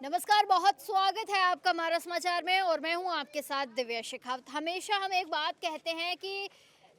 नमस्कार, बहुत स्वागत है आपका हमारा समाचार में और मैं हूं आपके साथ दिव्या शेखावत। हमेशा हम एक बात कहते हैं कि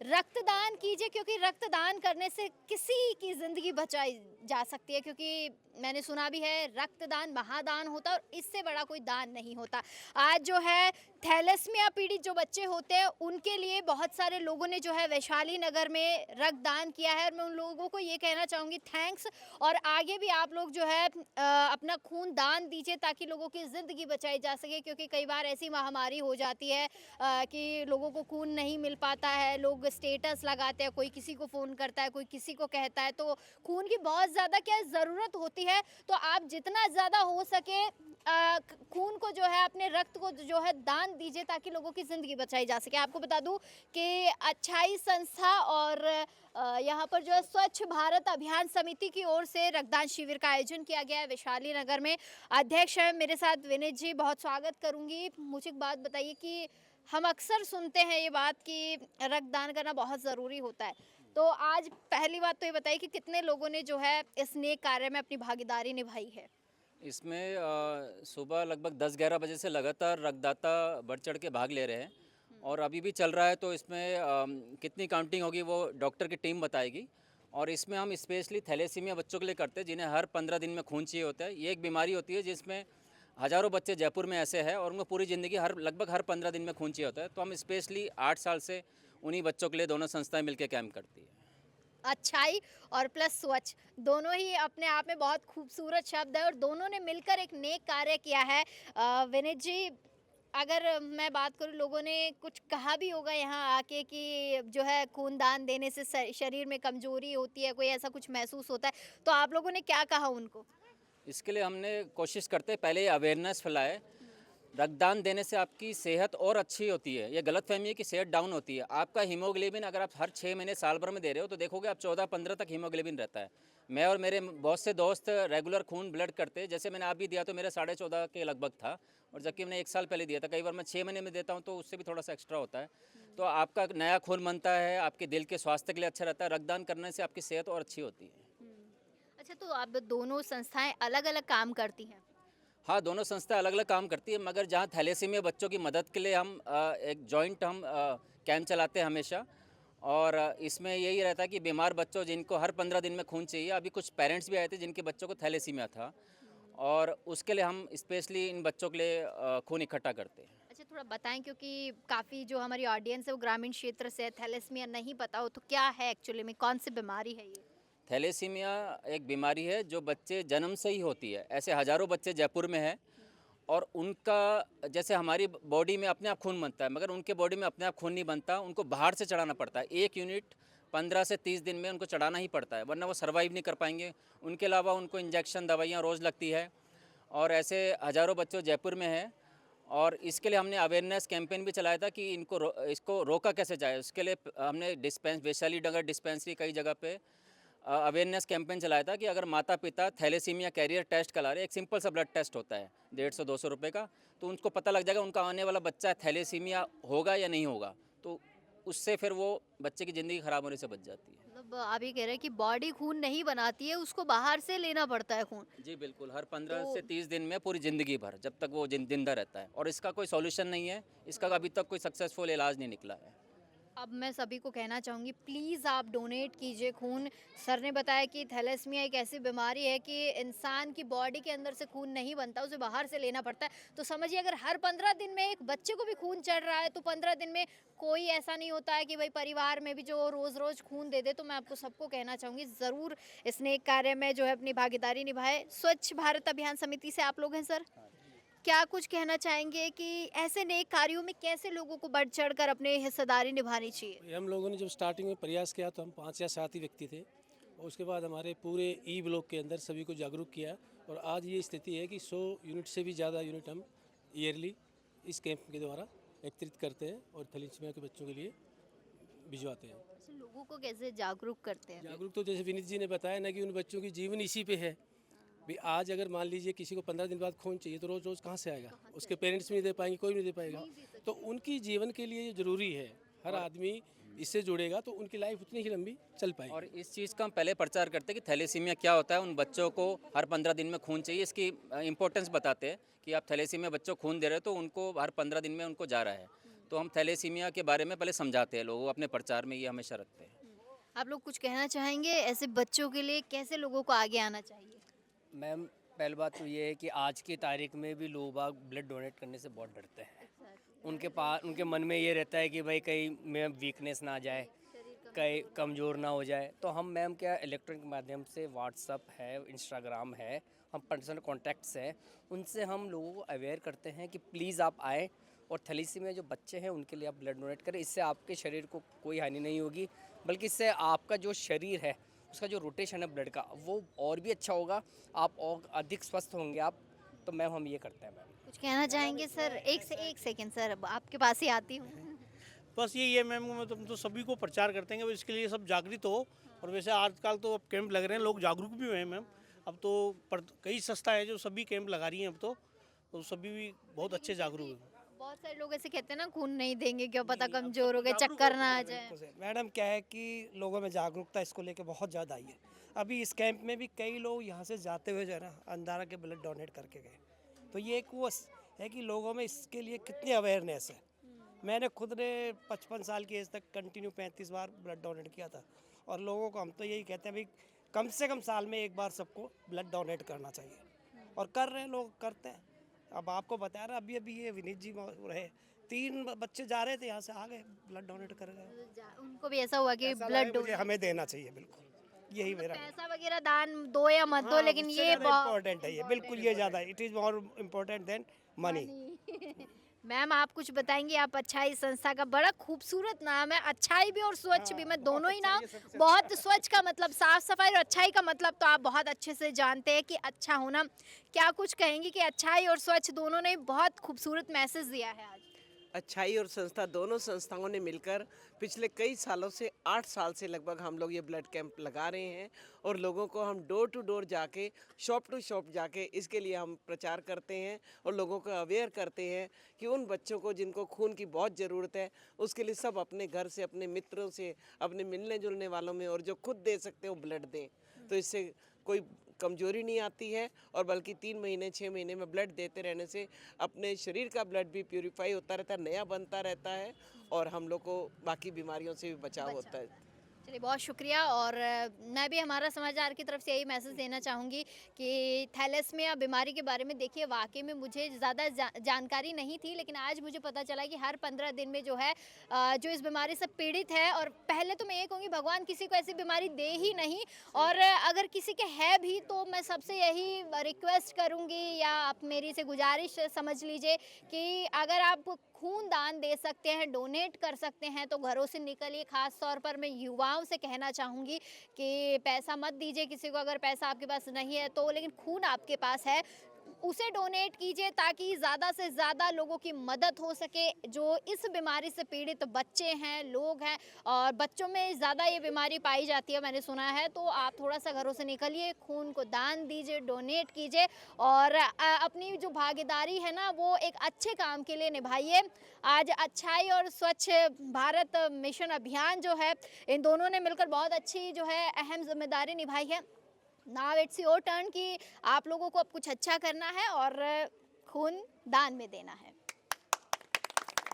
रक्तदान कीजिए क्योंकि रक्तदान करने से किसी की ज़िंदगी बचाई जा सकती है, क्योंकि मैंने सुना भी है रक्तदान महादान होता है और इससे बड़ा कोई दान नहीं होता। आज जो है थैलेसीमिया पीड़ित जो बच्चे होते हैं उनके लिए बहुत सारे लोगों ने जो है वैशाली नगर में रक्तदान किया है और मैं उन लोगों को ये कहना चाहूँगी थैंक्स। और आगे भी आप लोग जो है अपना खून दान दीजिए ताकि लोगों की ज़िंदगी बचाई जा सके, क्योंकि कई बार ऐसी महामारी हो जाती है कि लोगों को खून नहीं मिल पाता है। लोग स्टेटस लगाते हैं, कोई किसी को फ़ोन करता है, कोई किसी को कहता है, तो खून की बहुत ज़्यादा क्या ज़रूरत होती है। तो आप जितना ज़्यादा हो सके खून को जो है, अपने रक्त को जो है दान दीजिए ताकि लोगों की ज़िंदगी बचाई जा सके। आपको बता दूं कि अच्छाई संस्था और यहाँ पर जो है स्वच्छ भारत अभियान समिति की ओर से रक्तदान शिविर का आयोजन किया गया है वैशाली नगर में। अध्यक्ष है मेरे साथ विनीत जी, बहुत स्वागत करूंगी। मुझे एक बात बताइए कि हम अक्सर सुनते हैं ये बात कि रक्तदान करना बहुत ज़रूरी होता है, तो आज पहली बात तो ये बताइए कि कितने लोगों ने जो है इस नेक कार्य में अपनी भागीदारी निभाई है। इसमें सुबह लगभग 10-11 बजे से लगातार रक्तदाता बढ़ चढ़ के भाग ले रहे हैं और अभी भी चल रहा है। तो इसमें कितनी काउंटिंग होगी वो डॉक्टर की टीम बताएगी। और इसमें हम स्पेशली थैलेसीमिया बच्चों के लिए करते हैं जिन्हें हर 15 दिन में खून चाहिए होता है। ये एक बीमारी होती है जिसमें हज़ारों बच्चे जयपुर में ऐसे हैं और उनको पूरी ज़िंदगी लगभग हर 15 दिन में खून चाहिए होता है। तो हम स्पेशली 8 साल से उन्हीं बच्चों के लिए दोनों संस्थाएं मिलकर कैंप करती है। अच्छाई और प्लस स्वच्छ, दोनों ही अपने आप में बहुत खूबसूरत शब्द है और दोनों ने मिलकर एक नेक कार्य किया है। विनीत जी, अगर मैं बात करूँ, लोगों ने कुछ कहा भी होगा यहाँ आके कि जो है खूनदान देने से शरीर में कमजोरी होती है, कोई ऐसा कुछ महसूस होता है, तो आप लोगों ने क्या कहा उनको? इसके लिए हमने कोशिश करते पहले अवेयरनेस फैलाए। रक्तदान देने से आपकी सेहत और अच्छी होती है। ये गलतफ़हमी है कि सेहत डाउन होती है। आपका हीमोग्लोबिन अगर आप हर 6 महीने साल भर में दे रहे हो तो देखोगे आप 14-15 तक हीमोग्लोबिन रहता है। मैं और मेरे बहुत से दोस्त रेगुलर खून ब्लड करते हैं। जैसे मैंने आप भी दिया तो मेरा 14.5 के लगभग था और जबकि मैंने 1 साल पहले दिया था। कई बार मैं 6 महीने में देता हूँ तो उससे भी थोड़ा-सा एक्स्ट्रा होता है। तो आपका नया खून बनता है, आपके दिल के स्वास्थ्य के लिए अच्छा रहता है। रक्तदान करने से आपकी सेहत और अच्छी होती है। अच्छा, तो आप दोनों संस्थाएं अलग-अलग काम करती हैं? हाँ, दोनों संस्था अलग-अलग काम करती है, मगर जहाँ थैलेसीमिया बच्चों की मदद के लिए हम एक जॉइंट हम कैंप चलाते हैं हमेशा। और इसमें यही रहता है कि बीमार बच्चों जिनको हर 15 दिन में खून चाहिए, अभी कुछ पेरेंट्स भी आए थे जिनके बच्चों को थैलेसीमिया था और उसके लिए हम स्पेशली इन बच्चों के लिए खून इकट्ठा करते हैं। अच्छा, थोड़ा बताएं, क्योंकि काफ़ी जो हमारी ऑडियंस है वो ग्रामीण क्षेत्र से है, थैलेसीमिया नहीं पता हो तो क्या है एक्चुअली में, कौन सी बीमारी है ये? थैलेसीमिया एक बीमारी है जो बच्चे जन्म से ही होती है। ऐसे हज़ारों बच्चे जयपुर में हैं और उनका जैसे हमारी बॉडी में अपने आप खून बनता है, मगर उनके बॉडी में अपने आप खून नहीं बनता, उनको बाहर से चढ़ाना पड़ता है। 1 यूनिट 15 से 30 दिन में उनको चढ़ाना ही पड़ता है, वरना वो सर्वाइव नहीं कर पाएंगे। उनके अलावा उनको इंजेक्शन दवाइयाँ रोज़ लगती है और ऐसे हज़ारों बच्चों जयपुर में हैं। और इसके लिए हमने अवेयरनेस कैंपेन भी चलाया था कि इसको रोका कैसे जाए। उसके लिए हमने वैशाली नगर डिस्पेंसरी कई जगह पे अवेयरनेस कैंपेन चलाया था कि अगर माता पिता थैलेसीमिया कैरियर टेस्ट करा रहे, एक सिंपल सा ब्लड टेस्ट होता है 150-200 रुपये का, तो उनको पता लग जाएगा उनका आने वाला बच्चा थैलेसीमिया होगा या नहीं होगा। तो उससे फिर वो बच्चे की ज़िंदगी ख़राब होने से बच जाती है। मतलब आप ये कह रहे हैं कि बॉडी खून नहीं बनाती है, उसको बाहर से लेना पड़ता है खून। जी बिल्कुल, हर तो 15 से 30 दिन में पूरी ज़िंदगी भर, जब तक वो जिंदा रहता है। और इसका कोई सॉल्यूशन नहीं है, इसका अभी तक कोई सक्सेसफुल इलाज नहीं निकला है। अब मैं सभी को कहना चाहूँगी, प्लीज़ आप डोनेट कीजिए खून। सर ने बताया कि थैलेसीमिया एक ऐसी बीमारी है कि इंसान की बॉडी के अंदर से खून नहीं बनता, उसे बाहर से लेना पड़ता है। तो समझिए, अगर हर 15 दिन में एक बच्चे को भी खून चढ़ रहा है तो 15 दिन में कोई ऐसा नहीं होता है कि भाई परिवार में भी जो रोज़-रोज़ खून दे दे। तो मैं आपको सबको कहना चाहूँगी, ज़रूर इस नेक कार्य में जो है अपनी भागीदारी निभाएँ। स्वच्छ भारत अभियान समिति से आप लोग हैं सर? क्या कुछ कहना चाहेंगे कि ऐसे नेक कार्यों में कैसे लोगों को बढ़ चढ़कर अपने हिस्सेदारी निभानी चाहिए? हम लोगों ने जब स्टार्टिंग में प्रयास किया तो हम 5 या 7 ही व्यक्ति थे और उसके बाद हमारे पूरे ई ब्लॉक के अंदर सभी को जागरूक किया और आज ये स्थिति है कि 100 यूनिट से भी ज़्यादा यूनिट हम ईयरली इस कैंप के द्वारा एकत्रित करते हैं और थैलेसीमिया के बच्चों के लिए भिजवाते हैं। अच्छा, लोगों को कैसे जागरूक करते हैं फिर? जागरूक तो जैसे विनीत जी ने बताया ना कि उन बच्चों की जीवन इसी पे है। भी आज अगर मान लीजिए किसी को 15 दिन बाद खून चाहिए तो रोज़ रोज़ कहाँ से आएगा? कहाँ से उसके पेरेंट्स भी नहीं दे पाएंगे, कोई नहीं दे पाएगा। नहीं दे तो सकते। उनकी जीवन के लिए ये ज़रूरी है। हर आदमी इससे जुड़ेगा तो उनकी लाइफ उतनी ही लंबी चल पाएगी। और इस चीज़ का हम पहले प्रचार करते हैं कि थैलेसीमिया क्या होता है, उन बच्चों को हर 15 दिन में खून चाहिए, इसकी इम्पोर्टेंस बताते हैं कि आप थैलेसीमिया बच्चों को खून दे रहे हो तो उनको हर 15 दिन में उनको जा रहा है। तो हम थैलेसीमिया के बारे में पहले समझाते हैं लोगों को, अपने प्रचार में ये हमेशा रखते हैं। आप लोग कुछ कहना चाहेंगे ऐसे बच्चों के लिए, कैसे लोगों को आगे आना चाहिए? मैम पहली बात तो ये है कि आज की तारीख में भी लोग बाग ब्लड डोनेट करने से बहुत डरते हैं। उनके मन में ये रहता है कि भाई कहीं में वीकनेस ना आ जाए, कहीं कमज़ोर ना हो जाए। तो हम मैम क्या इलेक्ट्रॉनिक माध्यम से व्हाट्सअप है, इंस्टाग्राम है, हम पर्सनल कॉन्टैक्ट्स हैं, उनसे हम लोगों को अवेयर करते हैं कि प्लीज़ आप आएँ और थैलेसीमिया जो बच्चे हैं उनके लिए आप ब्लड डोनेट करें। इससे आपके शरीर को कोई हानि नहीं होगी, बल्कि इससे आपका जो शरीर है उसका जो रोटेशन है ब्लड का वो और भी अच्छा होगा, आप और अधिक स्वस्थ होंगे आप। तो मैम हम ये करते हैं मैम। कुछ कहना चाहेंगे सर? एक सेकेंड सर, अब आपके पास ही आती हूँ। बस यही है मैम, मैं तो सभी को प्रचार करते हैं कि इसके लिए सब जागृत हो। और वैसे आजकल तो अब कैंप लग रहे हैं, लोग जागरूक भी हुए हैं मैम। अब तो कई संस्था है जो सभी कैंप लगा रही हैं अब तो सभी भी बहुत अच्छे जागरूक हैं। बहुत सारे लोग ऐसे कहते हैं ना, खून नहीं देंगे क्या पता कमजोर हो गए, चक्कर ना आ जाए। मैडम क्या है कि लोगों में जागरूकता इसको लेके बहुत ज़्यादा आई है। अभी इस कैंप में भी कई लोग यहाँ से जाते हुए जो है ना अंधारा के ब्लड डोनेट करके गए। तो ये एक वो है कि लोगों में इसके लिए कितनी अवेयरनेस है। मैंने खुद ने 55 साल की एज तक कंटिन्यू 35 बार ब्लड डोनेट किया था। और लोगों को हम तो यही कहते हैं भाई कम से कम साल में एक बार सबको ब्लड डोनेट करना चाहिए। और कर रहे हैं लोग, करते हैं। अब आपको बता रहा अभी ये विनीत जी रहे, 3 बच्चे जा रहे थे यहाँ से, आ गए ब्लड डोनेट कर गए। उनको भी ऐसा हुआ कि ऐसा ब्लड लगा मुझे हमें देना चाहिए, बिल्कुल यही मेरा पैसा वगैरह दान दो या मत दो, लेकिन ये इम्पोर्टेंट है, ये बिल्कुल ये ज़्यादा it is more important then money. Ma'am आप कुछ बताएंगे? आप अच्छाई संस्था का बड़ा खूबसूरत नाम है, अच्छाई भी और स्वच्छ भी, मैं दोनों ही नाम, बहुत स्वच्छ का मतलब साफ सफाई और अच्छाई का मतलब तो आप बहुत अच्छे से जानते हैं कि अच्छा होना। क्या कुछ कहेंगे कि अच्छाई और स्वच्छ दोनों ने बहुत खूबसूरत मैसेज दिया है आज? अच्छाई और संस्था दोनों संस्थाओं ने मिलकर पिछले कई सालों से 8 साल से लगभग हम लोग ये ब्लड कैंप लगा रहे हैं। और लोगों को हम डोर टू डोर जाके, शॉप टू शॉप जाके इसके लिए हम प्रचार करते हैं और लोगों को अवेयर करते हैं कि उन बच्चों को जिनको खून की बहुत ज़रूरत है उसके लिए सब अपने घर से, अपने मित्रों से, अपने मिलने जुलने वालों में और जो खुद दे सकते हो ब्लड दें। तो इससे कोई कमजोरी नहीं आती है और बल्कि 3 महीने 6 महीने में ब्लड देते रहने से अपने शरीर का ब्लड भी प्यूरिफाई होता रहता है, नया बनता रहता है और हम लोग को बाकी बीमारियों से भी बचाव होता है। चलिए बहुत शुक्रिया। और मैं भी हमारा समाचार की तरफ से यही मैसेज देना चाहूँगी कि थैलेसीमिया बीमारी के बारे में देखिए, वाकई में मुझे ज़्यादा जानकारी नहीं थी, लेकिन आज मुझे पता चला कि हर 15 दिन में जो है जो इस बीमारी से पीड़ित है, और पहले तो मैं ये कहूँगी भगवान किसी को ऐसी बीमारी दे ही नहीं, और अगर किसी के है भी तो मैं सबसे यही रिक्वेस्ट करूँगी या आप मेरी से गुजारिश समझ लीजिए कि अगर आप खून दान दे सकते हैं, डोनेट कर सकते हैं तो घरों से निकलिए। ख़ास तौर पर मैं युवाओं से कहना चाहूँगी कि पैसा मत दीजिए किसी को, अगर पैसा आपके पास नहीं है तो, लेकिन खून आपके पास है उसे डोनेट कीजिए ताकि ज़्यादा से ज़्यादा लोगों की मदद हो सके जो इस बीमारी से पीड़ित बच्चे हैं, लोग हैं, और बच्चों में ज़्यादा ये बीमारी पाई जाती है मैंने सुना है। तो आप थोड़ा सा घरों से निकलिए, खून को दान दीजिए, डोनेट कीजिए और अपनी जो भागीदारी है ना वो एक अच्छे काम के लिए निभाइए। आज अच्छाई और स्वच्छ भारत मिशन अभियान जो है, इन दोनों ने मिलकर बहुत अच्छी जो है अहम जिम्मेदारी निभाई है। नाउ इट्स योर टर्न कि आप लोगों को अब कुछ अच्छा करना है और खून दान में देना है।